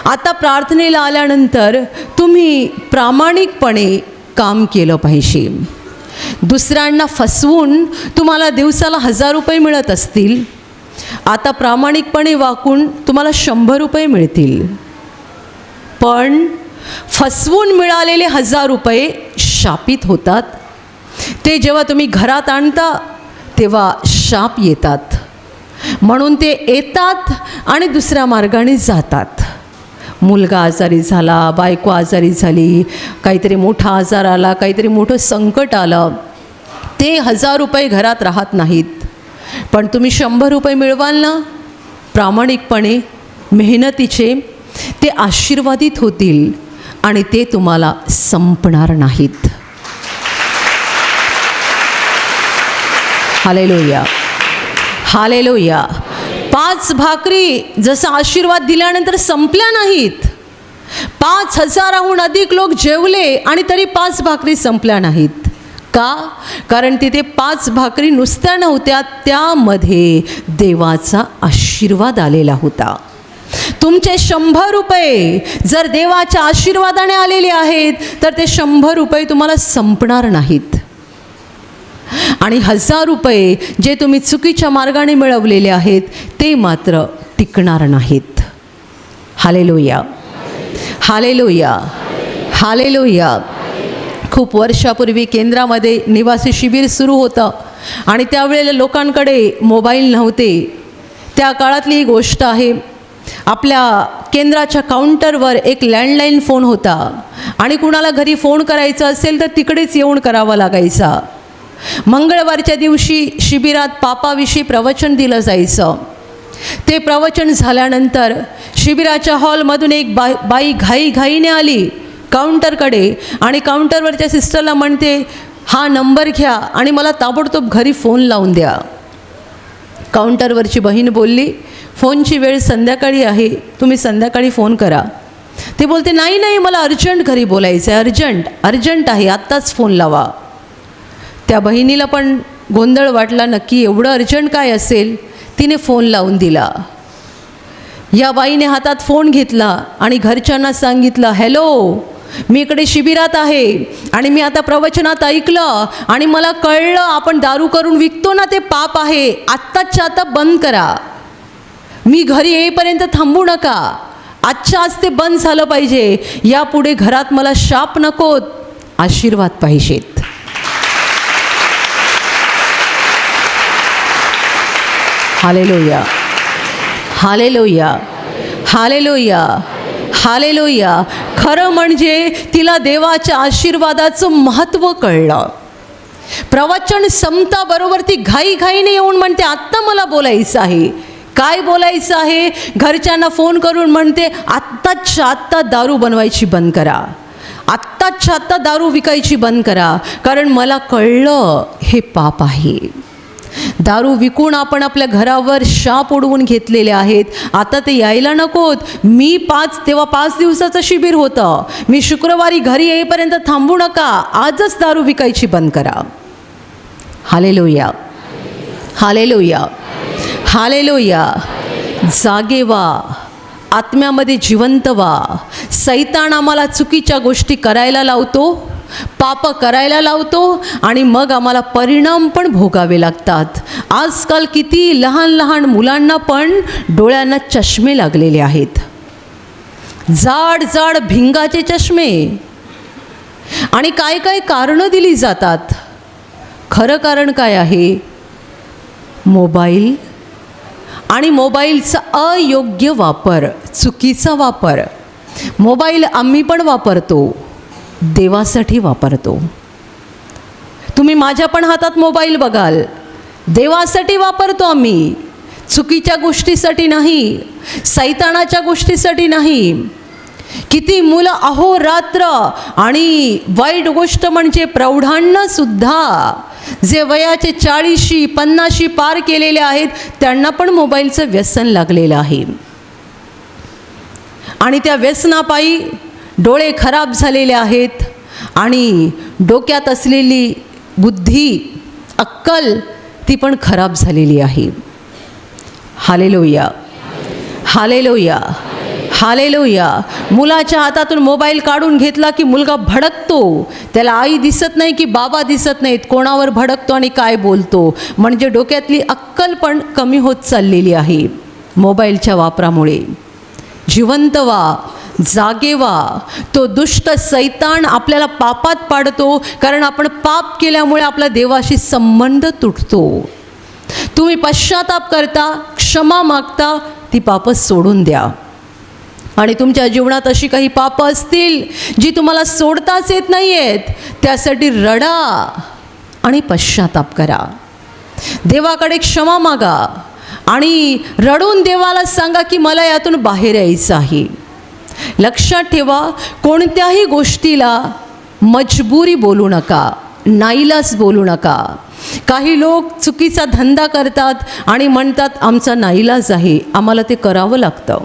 [SPEAKER 1] आता प्रार्थनेला आल्यानंतर तुम्ही प्रामाणिकपणे काम केलं पाहिजे. दुसऱ्यांना फसवून तुम्हाला दिवसाला 1000 रुपये मिळत असतील, आता प्रामाणिकपणे वाकून तुम्हाला 100 रुपये मिळतील. पण फसवून मिळालेले 1000 रुपये शापित होतात. ते जेव्हा तुम्ही घरात आणता तेव्हा शाप येतात. म्हणून ते येतात आणि दुसऱ्या मार्गाने जातात. मुलगा आजारी झाला, बायको आजारी झाली, काहीतरी मोठा आजार आला, काहीतरी मोठं संकट आलं, ते 1000 रुपये घरात राहत नाहीत. पण तुम्ही 100 रुपये मिळवाल ना, प्रामाणिकपणे, मेहनतीचे, ते आशीर्वादित होतील आणि ते तुम्हाला संपणार नाहीत. Hallelujah, hallelujah. 5 भाकरी जसं आशीर्वाद दिल्यानंतर संपल्या नाहीत. 5,000हून अधिक लोक जेवले आणि तरी 5 भाकरी संपल्या नाहीत. का? कारण तिथे 5 भाकरी नुसत्या नव्हत्या, त्यामध्ये देवाचा आशीर्वाद आलेला होता. तुमचे 100 रुपये जर देवाच्या आशीर्वादाने आलेले आहेत तर ते 100 रुपये तुम्हाला संपणार नाहीत. आणि 1000 रुपये जे तुम्ही चुकीच्या मार्गाने मिळवलेले आहेत ते मात्र टिकणार नाहीत. Hallelujah, hallelujah, hallelujah. खूप वर्षापूर्वी केंद्रामध्ये निवासी शिबिर सुरू होतं आणि त्यावेळेला लोकांकडे मोबाईल नव्हते. त्या काळातली ही गोष्ट आहे. आपल्या केंद्राच्या काउंटरवर एक लँडलाईन फोन होता आणि कुणाला घरी फोन करायचा असेल तर तिकडेच येऊन करावा लागायचा. मंगळवारच्या दिवशी शिबिरात पापाविषयी प्रवचन दिलं जायचं. ते प्रवचन झाल्यानंतर शिबिराच्या हॉलमधून एक बाई घाईघाईने आली काउंटरकडे आणि काउंटरवरच्या सिस्टरला म्हणते, हा नंबर घ्या आणि मला ताबडतोब घरी फोन लावून द्या. काउंटरवरची बहीण बोलली, फोनची वेळ संध्याकाळी आहे, तुम्ही संध्याकाळी फोन करा. ते बोलते, नाही नाही, मला अर्जंट घरी बोलायचं आहे, अर्जंट आहे, आत्ताच फोन लावा. त्या बहिणीला पण गोंधळ वाटला, नक्की एवढं अर्जंट काय असेल. तिने फोन लावून दिला. या बाईने हातात फोन घेतला आणि घरच्यांना सांगितलं, हॅलो, मी इकडे शिबिरात आहे आणि मी आता प्रवचनात ऐकलं आणि मला कळलं आपण दारू करून विकतो ना, ते पाप आहे, आत्ताच्या आता बंद करा. मी घरी येईपर्यंत थांबू नका, आजच्या आज ते बंद झालं पाहिजे. यापुढे घरात मला शाप नकोत, आशीर्वाद पाहिजेत. Hallelujah, hallelujah, hallelujah, hallelujah. खरं म्हणजे तिला देवाच्या आशीर्वादाचं महत्त्व कळलं. प्रवचन संपताबरोबर ती घाईघाईने येऊन म्हणते, आत्ता मला बोलायचं आहे. काय बोलायचं आहे? घरच्यांना फोन करून म्हणते, आत्ताच्या आत्ता दारू बनवायची बंद करा, आत्ताच्या आत्ता दारू विकायची बंद करा, कारण मला कळलं हे पाप आहे. दारू विकून आपण आपल्या घरावर शाप उडवून घेतलेले आहेत. आता ते यायला नकोत. तेव्हा 5 दिवसाचं शिबिर होतं. मी शुक्रवारी घरी येईपर्यंत थांबू नका, आजच दारू विकायची बंद करा. Hallelujah, hallelujah, hallelujah. जागे व्हा, आत्म्यामध्ये जिवंत व्हा. सैतान आम्हाला चुकीच्या गोष्टी करायला लावतो, पाप करायला लावतो आणि मग आम्हाला परिणाम पण भोगावे लागतात. आजकाल किती लहान लहान मुलांना पण डोळ्यांना चष्मे लागलेले आहेत, जाड जाड भिंगाचे चष्मे. आणि काय काय कारणं दिली जातात. खरं कारण काय आहे? मोबाईल आणि मोबाईलचा अयोग्य वापर, चुकीचा वापर. मोबाईल आम्ही पण वापरतो, देवासाठी वापरतो. तुम्ही माझ्या पण हातात मोबाईल बघाल, देवासाठी वापरतो आम्ही, चुकीच्या गोष्टीसाठी नाही, सैतानाच्या गोष्टीसाठी नाही. किती मुलं अहोरात्र, आणि वाईट गोष्ट म्हणजे प्रौढांनासुद्धा, जे वयाचे 40-50 पार केलेले आहेत, त्यांना पण मोबाईलचं व्यसन लागलेलं आहे. आणि त्या व्यसनापायी डोळे खराब झालेले आहेत आणि डोक्यात असलेली बुद्धी, अक्कल ती पण खराब झालेली आहे. Hallelujah, hallelujah, hallelujah. मुलाच्या हातातून मोबाईल काढून घेतला की मुलगा भडकतो. त्याला आई दिसत नाही की बाबा दिसत नाहीत, कोणावर भडकतो आणि काय बोलतो. म्हणजे डोक्यातली अक्कल पण कमी होत चाललेली आहे मोबाईलच्या वापरामुळे. जिवंत व्हा, जागे व्हा. तो दुष्ट सैतान आपल्याला पापात पाडतो, कारण आपण पाप केल्यामुळे आपला देवाशी संबंध तुटतो. तुम्ही पश्चाताप करता, क्षमा मागता, ती पापं सोडून द्या. आणि तुमच्या जीवनात अशी काही पापं असतील जी तुम्हाला सोडताच येत नाही आहेत, त्यासाठी रडा आणि पश्चाताप करा. देवाकडे क्षमा मागा आणि रडून देवाला सांगा की मला यातून बाहेर यायचं आहे. लक्षात ठेवा, कोणत्याही गोष्टीला मजबुरी बोलू नका, नाईलाज बोलू नका. काही लोक चुकीचा धंदा करतात आणि म्हणतात आमचा नाईलाज आहे, आम्हाला ते करावं लागतं.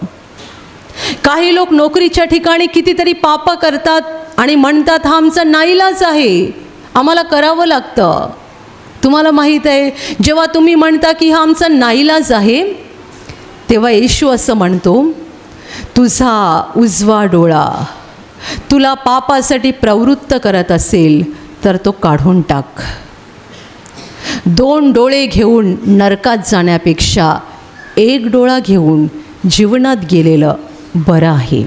[SPEAKER 1] काही लोक नोकरीच्या ठिकाणी कितीतरी पापं करतात आणि म्हणतात हा आमचा नाईलाज आहे, आम्हाला करावं लागतं. तुम्हाला माहीत आहे, जेव्हा तुम्ही म्हणता की हा आमचा नाईलाज आहे, तेव्हा येशू असं म्हणतो, तुझा उजवा डोळा तुला पापासाठी प्रवृत्त करत असेल तर तो काढून टाक. 2 डोळे घेऊन नरकात जाण्यापेक्षा 1 डोळा घेऊन जीवनात गेलेलं बरं आहे.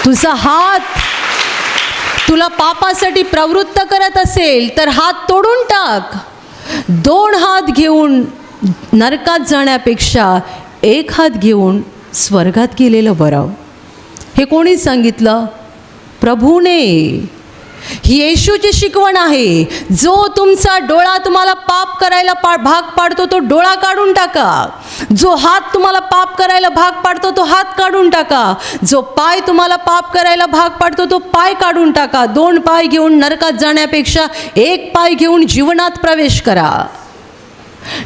[SPEAKER 1] तुझा हात तुला पापासाठी प्रवृत्त करत असेल तर हात तोडून टाक. 2 हात घेऊन नरकात जाण्यापेक्षा 1 हात घेऊन स्वर्गात गेलेलं बरं. हे कोणी सांगितलं? प्रभूने. ही येशूची शिकवण आहे. जो तुमचा डोळा तुम्हाला पाप करायला भाग पाडतो तो डोळा काढून टाका. जो हात तुम्हाला पाप करायला भाग पाडतो तो हात काढून टाका. जो पाय तुम्हाला पाप करायला भाग पाडतो तो पाय काढून टाका. 2 पाय घेऊन नरकात जाण्यापेक्षा 1 पाय घेऊन जीवनात प्रवेश करा.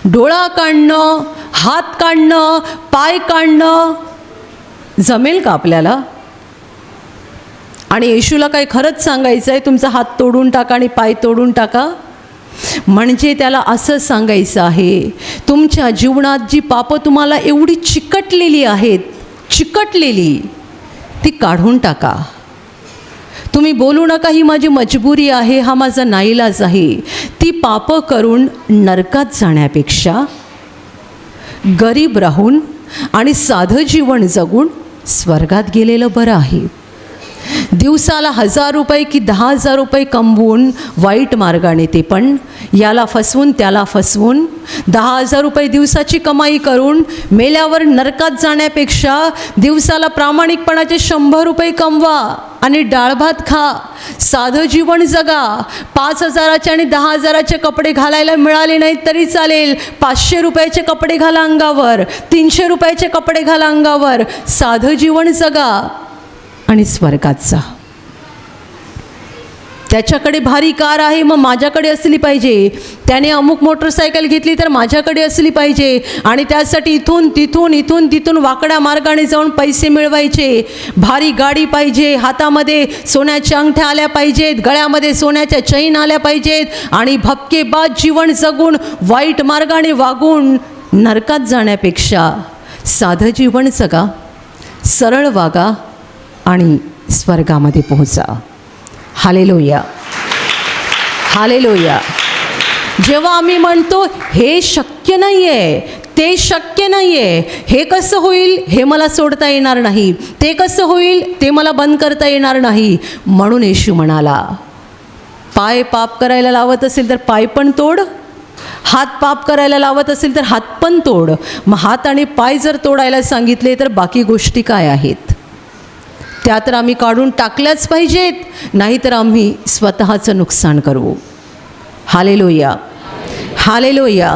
[SPEAKER 1] डोळा काढणं, हात काढणं, पाय काढणं जमेल का आपल्याला? आणि येशूला काय खरंच सांगायचं आहे तुमचा हात तोडून टाका आणि पाय तोडून टाका? म्हणजे त्याला असं सांगायचं आहे, तुमच्या जीवनात जी पापं तुम्हाला एवढी चिकटलेली आहेत, चिकटलेली, ती काढून टाका. तुम्ही बोलू नका ही माझी मजबुरी आहे, हा माझा नाईलाज आहे. ती पापं करून नरकात जाण्यापेक्षा गरीब राहून आणि साधं जीवन जगून स्वर्गात गेलेलं बरं आहे. दिवसाला 1000 रुपये की 10,000 रुपये कमवून वाईट मार्गाने, ते पण याला फसवून त्याला फसवून 10,000 रुपये दिवसाची कमाई करून मेल्यावर नरकात जाण्यापेक्षा दिवसाला प्रामाणिकपणाचे 100 रुपये कमवा आणि डाळ भात खा, साधं जीवन जगा. 5,000चे आणि 10,000चे कपडे घालायला मिळाले नाहीत तरी चालेल, 500 रुपयाचे कपडे घाला अंगावर, 300 रुपयाचे कपडे घाला अंगावर, साधं जीवन जगा आणि स्वर्गात जा. त्याच्याकडे भारी कार आहे, मग माझ्याकडे असली पाहिजे. त्याने अमुक मोटरसायकल घेतली तर माझ्याकडे असली पाहिजे. आणि त्यासाठी इथून तिथून इथून तिथून वाकड्या मार्गाने जाऊन पैसे मिळवायचे. भारी गाडी पाहिजे, हातामध्ये सोन्याच्या अंगठ्या आल्या पाहिजेत, गळ्यामध्ये सोन्याच्या चैन आल्या पाहिजेत आणि भपकेबाज जीवन जगून वाईट मार्गाने वागून नरकात जाण्यापेक्षा साधं जीवन जगा, सरळ वागा आणि स्वर्गामध्ये पोहोचा. Hallelujah, hallelujah. जेव्हा आम्ही म्हणतो हे शक्य नाही आहे, ते शक्य नाही आहे, हे कसं होईल, हे मला सोडता येणार नाही, ते कसं होईल, ते मला बंद करता येणार नाही, म्हणून येशू म्हणाला, पाय पाप करायला लावत असेल तर पाय पण तोड, हात पाप करायला लावत असेल तर हात पण तोड. मग हात आणि पाय जर तोडायला सांगितले तर बाकी गोष्टी काय आहेत त्या तर आम्ही काढून टाकल्याच पाहिजेत, नाहीतर आम्ही स्वतःचं नुकसान करू. Hallelujah, hallelujah.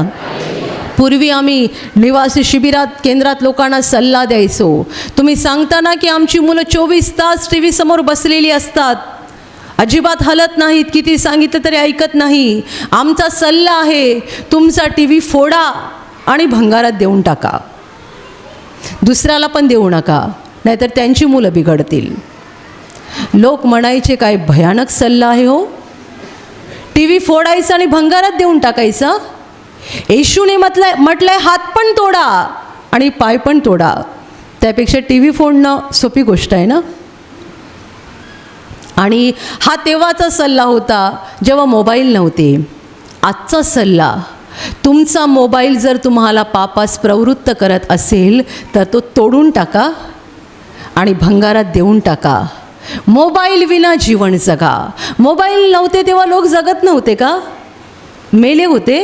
[SPEAKER 1] पूर्वी आम्ही निवासी शिबिरात केंद्रात लोकांना सल्ला द्यायचो. तुम्ही सांगता ना की आमची मुलं 24 तास टी व्ही समोर बसलेली असतात, अजिबात हलत नाहीत, किती सांगितलं तरी ऐकत नाही. आमचा सल्ला आहे तुमचा टी व्ही फोडा आणि भंगारात देऊन टाका, दुसऱ्याला पण देऊ नका, नाहीतर त्यांची मुलं बिघडतील. लोक म्हणायचे काय भयानक सल्ला आहे हो, टी व्ही फोडायचा आणि भंगारात देऊन टाकायचा. येशूने म्हटलंय हात पण तोडा आणि पाय पण तोडा, त्यापेक्षा टी व्ही फोडणं सोपी गोष्ट आहे ना. आणि हा तेव्हाचा सल्ला होता जेव्हा मोबाईल नव्हते. आजचा सल्ला, तुमचा मोबाईल जर तुम्हाला पापास प्रवृत्त करत असेल तर तो तोडून टाका आणि भंगारात देऊन टाका. मोबाईल विना जीवन जगा. मोबाईल नव्हते तेव्हा लोक जगत नव्हते का, मेले होते.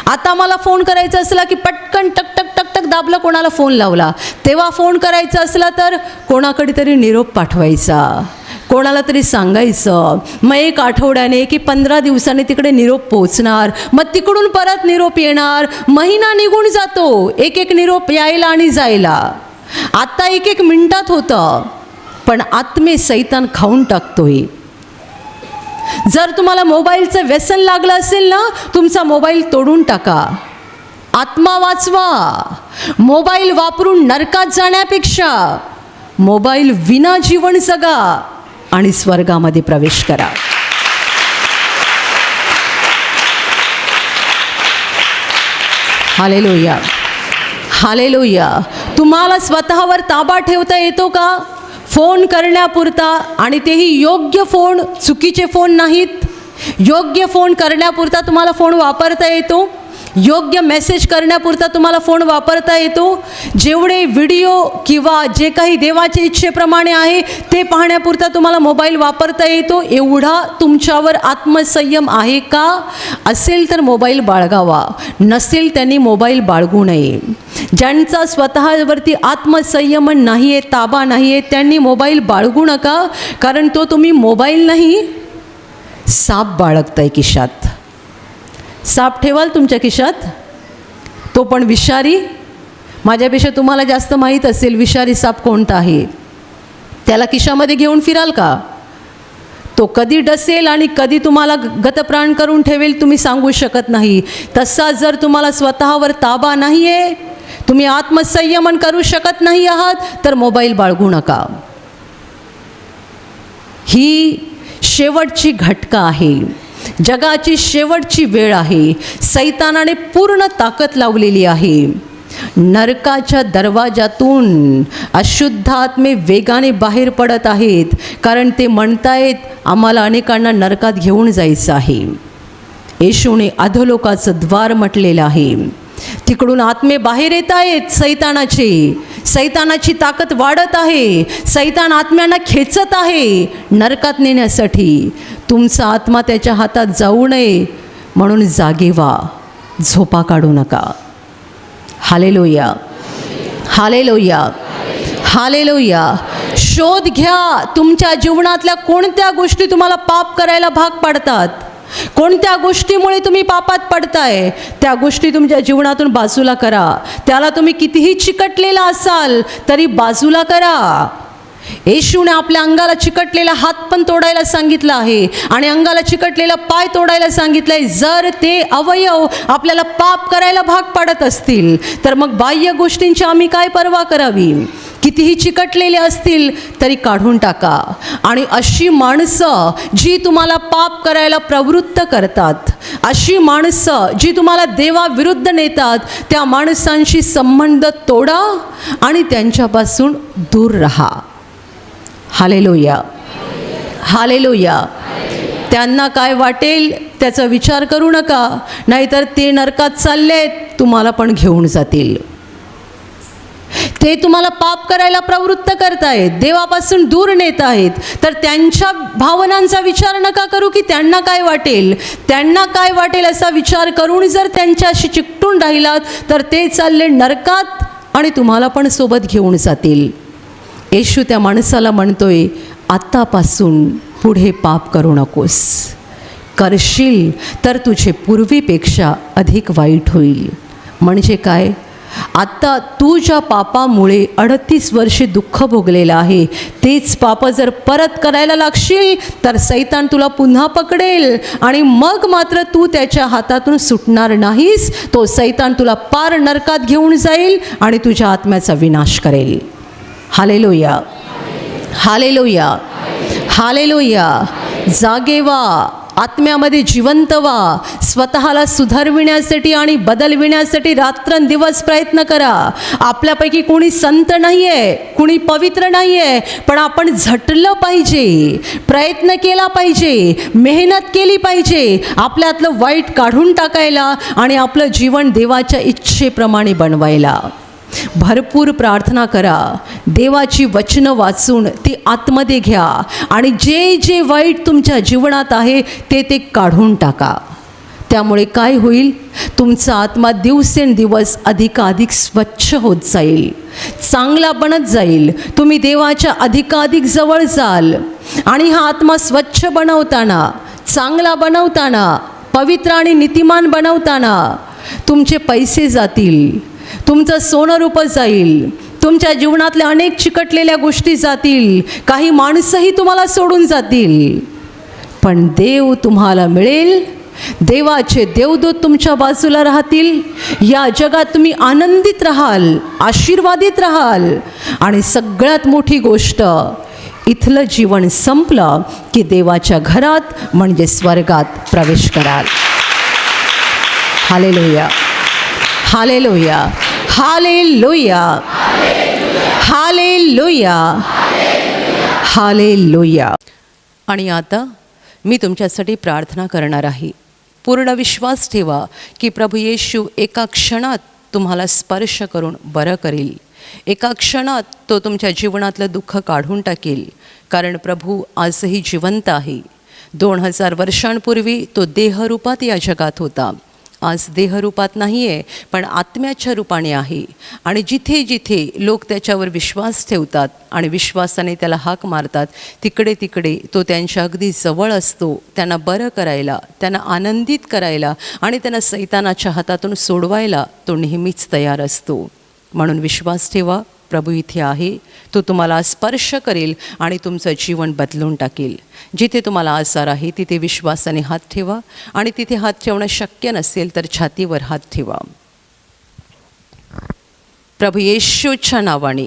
[SPEAKER 1] आता मला फोन करायचा असला की पटकन टक टक टक टक दाबलं, कोणाला फोन लावला. तेव्हा फोन करायचा असला तर कोणाकडे तरी निरोप पाठवायचा, कोणाला तरी सांगायचं, मग 1 आठवड्याने की 15 दिवसांनी तिकडे निरोप पोचणार, मग तिकडून परत निरोप येणार, महिना निघून जातो एक एक निरोप यायला आणि जायला. आत्ता एक एक मिनिटात होतं, पण आत्मे सैतान खाऊन टाकतोय. जर तुम्हाला मोबाईलचं व्यसन लागलं असेल ना, तुमचा मोबाईल तोडून टाका. आत्मा वाचवा. मोबाईल वापरून नरकात जाण्यापेक्षा मोबाईल विना जीवन जगा आणि स्वर्गामध्ये प्रवेश करा. Hallelujah, hallelujah. तुम्हाला स्वतःवर ताबा ठेवता येतो का? फोन करण्यापुरता, आणि तेही योग्य फोन, चुकीचे फोन नाहीत. योग्य फोन करण्यापुरता तुम्हाला फोन वापरता येतो. योग्य मेसेज करण्यापुरता तुम्हाला फोन वापरता येतो. जेवढे व्हिडिओ किंवा जे काही देवाच्या इच्छेप्रमाणे आहे ते पाहण्यापुरता तुम्हाला मोबाईल वापरता येतो. एवढा तुमच्यावर आत्मसंयम आहे का? असेल तर मोबाईल बाळगावा, नसेल त्यांनी मोबाईल बाळगू नये. ज्यांचा स्वतःवरती आत्मसंयम नाही आहे, ताबा नाही आहे, त्यांनी मोबाईल बाळगू नका. कारण तो तुम्ही मोबाईल नाही, साप बाळगताय खिशात. साप ठेवाल तुमच्या खिशात, तो पण विषारी. माझ्यापेक्षा तुम्हाला जास्त माहीत असेल विषारी साप कोणता आहे. त्याला खिशामध्ये घेऊन फिराल का? तो कधी डसेल आणि कधी तुम्हाला गतप्राण करून ठेवेल तुम्ही सांगू शकत नाही. तसा जर तुम्हाला स्वतःवर ताबा नाही आहे, तुम्ही आत्मसंयमन करू शकत नाही आहात, तर मोबाईल बाळगू नका. ही शेवटची घटका आहे. जगाची शेवटची वेळ आहे. सैतानाने पूर्ण ताकद लावलेली आहे. नरकाच्या दरवाजातून अशुद्ध आत्मे वेगाने बाहेर पडत आहेत, कारण ते म्हणतायत आम्हाला अनेकांना नरकात घेऊन जायचं आहे. येशूने अधोलोकाचं द्वार म्हटलेलं आहे. तिकडून आत्मे बाहेर येत आहेत सैतानाची ताकद वाढत आहे. सैतान आत्म्यांना खेचत आहे नरकात नेण्यासाठी. तुमचा आत्मा त्याच्या हातात जाऊ नये म्हणून जागे व्हा, झोपा काढू नका. Hallelujah, hallelujah, hallelujah. शोध घ्या तुमच्या जीवनातल्या कोणत्या गोष्टी तुम्हाला पाप करायला भाग पाडतात. कोणत्या गोष्टीमुळे तुम्ही पापात पडताय, त्या गोष्टी तुमच्या जीवनातून बाजूला करा. त्याला तुम्ही कितीही चिकटलेला असाल तरी बाजूला करा. येशूने आपल्या अंगाला चिकटलेला हात पण तोडायला सांगितलं आहे आणि अंगाला चिकटलेला पाय तोडायला सांगितलं आहे. जर ते अवयव आपल्याला पाप करायला भाग पाडत असतील, तर मग बाह्य गोष्टींची आम्ही काय पर्वा करावी? कितीही चिकटलेले असतील तरी काढून टाका. आणि अशी माणसं जी तुम्हाला पाप करायला प्रवृत्त करतात, अशी माणसं जी तुम्हाला देवाविरुद्ध नेतात, त्या माणसांशी संबंध तोडा आणि त्यांच्यापासून दूर राहा. Hallelujah, hallelujah. त्यांना काय वाटेल त्याचा विचार करू नका, नाहीतर ते नरकात चाललेत, तुम्हाला पण घेऊन जातील. ते तुम्हाला पाप करायला प्रवृत्त करतायत, देवापासून दूर नेत आहेत, तर त्यांच्या भावनांचा विचार नका करू की त्यांना काय वाटेल. त्यांना काय वाटेल असा विचार करून जर त्यांच्याशी चिकटून राहिलात, तर ते चालले नरकात आणि तुम्हाला पण सोबत घेऊन जातील. येशू त्या माणसाला म्हणतोय, आत्तापासून पुढे पाप करू नकोस. करशील तर तुझे पूर्वीपेक्षा अधिक वाईट होईल. म्हणजे काय? आत्ता तू ज्या पापामुळे 38 वर्षे दुःख भोगलेलं आहे, तेच पाप जर परत करायला लागशील तर सैतान तुला पुन्हा पकडेल आणि मग मात्र तू त्याच्या हातातून सुटणार नाहीस. तो सैतान तुला पार नरकात घेऊन जाईल आणि तुझ्या आत्म्याचा विनाश करेल. Hallelujah, hallelujah, hallelujah. जागे व्हा, आत्म्यामध्ये जिवंत व्हा. स्वतःला सुधारविण्यासाठी आणि बदलविण्यासाठी रात्रंदिवस प्रयत्न करा. आपल्यापैकी कोणी संत नाही आहे, कुणी पवित्र नाही आहे, पण आपण झटलं पाहिजे, प्रयत्न केला पाहिजे, मेहनत केली पाहिजे आपल्यातलं वाईट काढून टाकायला आणि आपलं जीवन देवाच्या इच्छेप्रमाणे बनवायला. भरपूर प्रार्थना करा. देवाची वचनं वाचून ती आतमध्ये घ्या आणि जे जे वाईट तुमच्या जीवनात आहे ते काढून टाका. त्यामुळे काय होईल? तुमचा आत्मा दिवसेंदिवस अधिकाधिक स्वच्छ होत जाईल, चांगला बनत जाईल. तुम्ही देवाच्या अधिकाधिक जवळ जाल आणि हा आत्मा स्वच्छ बनवताना, चांगला बनवताना, पवित्र आणि नीतिमान बनवताना तुमचे पैसे जातील, तुमचं सोनं रूपं जाईल, तुमच्या जीवनातल्या अनेक चिकटलेल्या गोष्टी जातील, काही माणसंही तुम्हाला सोडून जातील, पण देव तुम्हाला मिळेल. देवाचे देवदूत तुमच्या बाजूला राहतील. या जगात तुम्ही आनंदित राहाल, आशीर्वादित राहाल. आणि सगळ्यात मोठी गोष्ट, इथलं जीवन संपलं की देवाच्या घरात म्हणजे स्वर्गात प्रवेश कराल. Hallelujah, hallelujah, hallelujah, hallelujah, hallelujah. आणि आता मी तुमच्यासाठी प्रार्थना करणार आहे. पूर्ण विश्वास ठेवा की प्रभू येशू एका क्षणात तुम्हाला स्पर्श करून बरं करील. एका क्षणात तो तुमच्या जीवनातलं दुःख काढून टाकेल. कारण प्रभू आजही जिवंत आहे. 2000 वर्षांपूर्वी तो देहरूपात या जगात होता. आज देहरूपात नाही आहे, पण आत्म्याच्या रूपाने आहे. आणि जिथे जिथे लोक त्याच्यावर विश्वास ठेवतात आणि विश्वासाने त्याला हाक मारतात, तिकडे तिकडे तो त्यांच्या अगदी जवळ असतो. त्यांना बरं करायला, त्यांना आनंदित करायला आणि त्यांना सैतानाच्या हातातून सोडवायला तो नेहमीच तयार असतो. म्हणून विश्वास ठेवा, प्रभू इथे आहे. तो तुम्हाला स्पर्श करेल आणि तुमचं जीवन बदलून टाकेल. जिथे तुम्हाला आजार आहे तिथे विश्वासाने हात ठेवा. आणि तिथे हात ठेवणं शक्य नसेल तर छातीवर हात ठेवा. प्रभू येशूच्या नावाने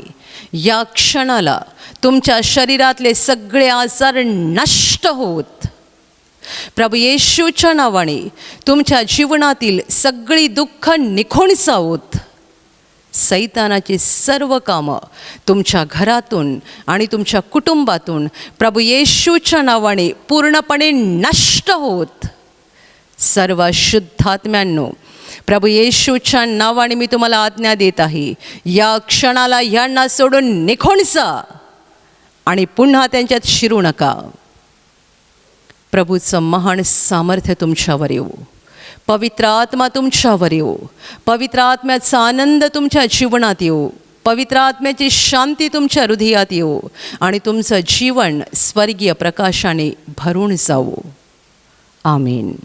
[SPEAKER 1] या क्षणाला तुमच्या शरीरातले सगळे आजार नष्ट होत. प्रभू येशूच्या नावाने तुमच्या जीवनातील सगळी दुःख निघून जावोत. सैतानाची सर्व कामं तुमच्या घरातून आणि तुमच्या कुटुंबातून प्रभू येशूच्या नावाने पूर्णपणे नष्ट होत. सर्व शुद्धात्म्यांनो, प्रभू येशूच्या नावाने मी तुम्हाला आज्ञा देत आहे, या क्षणाला यांना सोडून निघून जा आणि पुन्हा त्यांच्यात शिरू नका. प्रभूचं महान सामर्थ्य तुमच्यावर येऊ. पवित्र आत्मा तुमच्यावर येऊ. पवित्र आत्म्याचा आनंद तुमच्या जीवनात येऊ. पवित्र आत्म्याची शांती तुमच्या हृदयात येऊ आणि तुमचं जीवन स्वर्गीय प्रकाशाने भरून जावो. आमीन.